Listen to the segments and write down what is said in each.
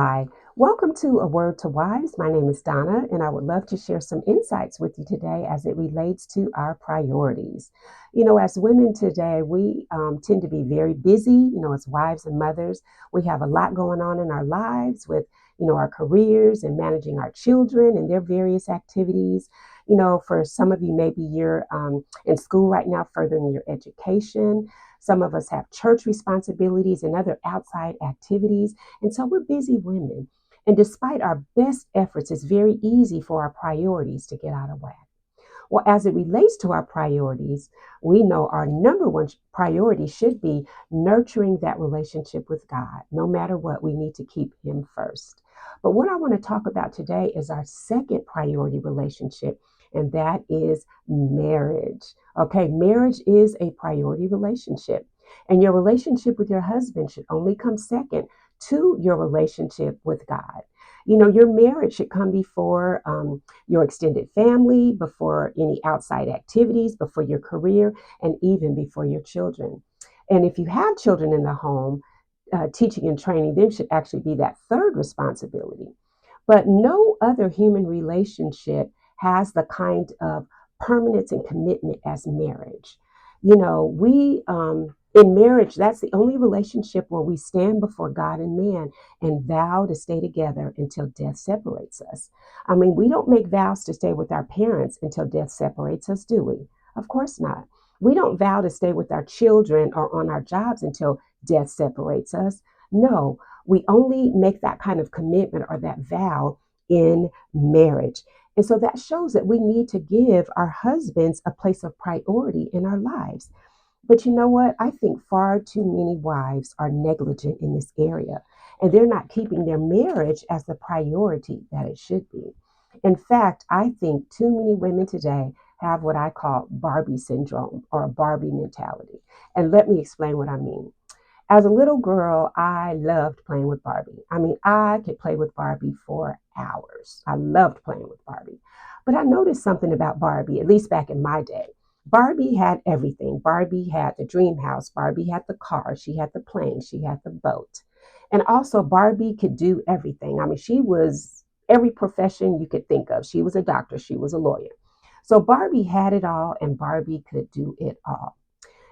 Hi, welcome to A Word to Wives. My name is Donna, and I would love to share some insights with you today as it relates to our priorities. As women today, we tend to be very busy, as wives and mothers. We have a lot going on in our lives with, our careers and managing our children and their various activities. For some of you, maybe you're in school right now, furthering your education. Some of us have church responsibilities and other outside activities. And so we're busy women. And despite our best efforts, it's very easy for our priorities to get out of whack. Well, as it relates to our priorities, we know our number one priority should be nurturing that relationship with God. No matter what, we need to keep Him first. But what I want to talk about today is our second priority relationship, and that is marriage. Okay, marriage is a priority relationship, and your relationship with your husband should only come second to your relationship with God. Your marriage should come before your extended family, before any outside activities, before your career, and even before your children. And if you have children in the home, teaching and training them should actually be that third responsibility. But no other human relationship has the kind of permanence and commitment as marriage. We in marriage, that's the only relationship where we stand before God and man and vow to stay together until death separates us. I mean, we don't make vows to stay with our parents until death separates us, do we? Of course not. We don't vow to stay with our children or on our jobs until death separates us. No, we only make that kind of commitment or that vow in marriage. And so that shows that we need to give our husbands a place of priority in our lives. But you know what? I think far too many wives are negligent in this area, and they're not keeping their marriage as the priority that it should be. In fact, I think too many women today have what I call Barbie syndrome or a Barbie mentality. And let me explain what I mean. As a little girl, I loved playing with Barbie. I mean, I could play with Barbie for hours. I loved playing with Barbie. But I noticed something about Barbie, at least back in my day. Barbie had everything. Barbie had the dream house. Barbie had the car. She had the plane. She had the boat. And also, Barbie could do everything. I mean, she was every profession you could think of. She was a doctor. She was a lawyer. So Barbie had it all, and Barbie could do it all.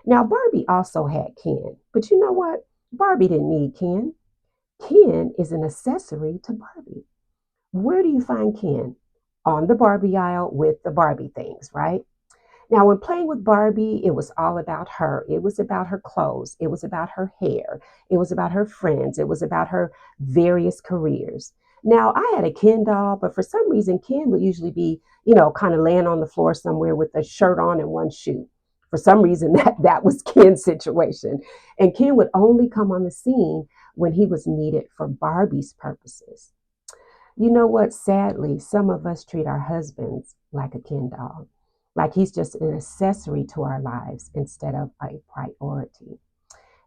Now, Barbie also had Ken, but you know what? Barbie didn't need Ken. Ken is an accessory to Barbie. Where do you find Ken? On the Barbie aisle with the Barbie things, right? Now, when playing with Barbie, it was all about her. It was about her clothes. It was about her hair. It was about her friends. It was about her various careers. Now, I had a Ken doll, but for some reason, Ken would usually be, kind of laying on the floor somewhere with a shirt on and one shoe. For some reason, that was Ken's situation. And Ken would only come on the scene when he was needed for Barbie's purposes. You know what? Sadly, some of us treat our husbands like a Ken doll, like he's just an accessory to our lives instead of a priority.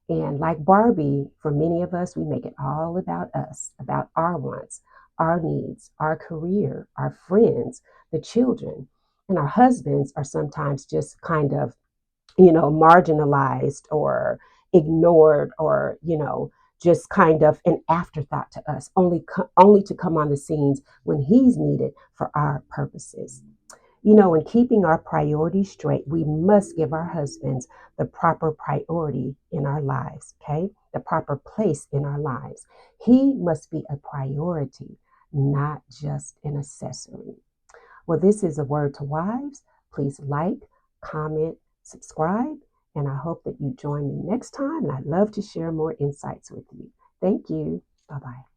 And like Barbie, for many of us, we make it all about us, about our wants, our needs, our career, our friends, the children. And our husbands are sometimes just kind of, marginalized or ignored or, just kind of an afterthought to us, only to come on the scenes when he's needed for our purposes. In keeping our priorities straight, we must give our husbands the proper priority in our lives, okay? The proper place in our lives. He must be a priority, not just an accessory. Well, this is A Word to Wives. Please like, comment, subscribe, and I hope that you join me next time. And I'd love to share more insights with you. Thank you. Bye bye.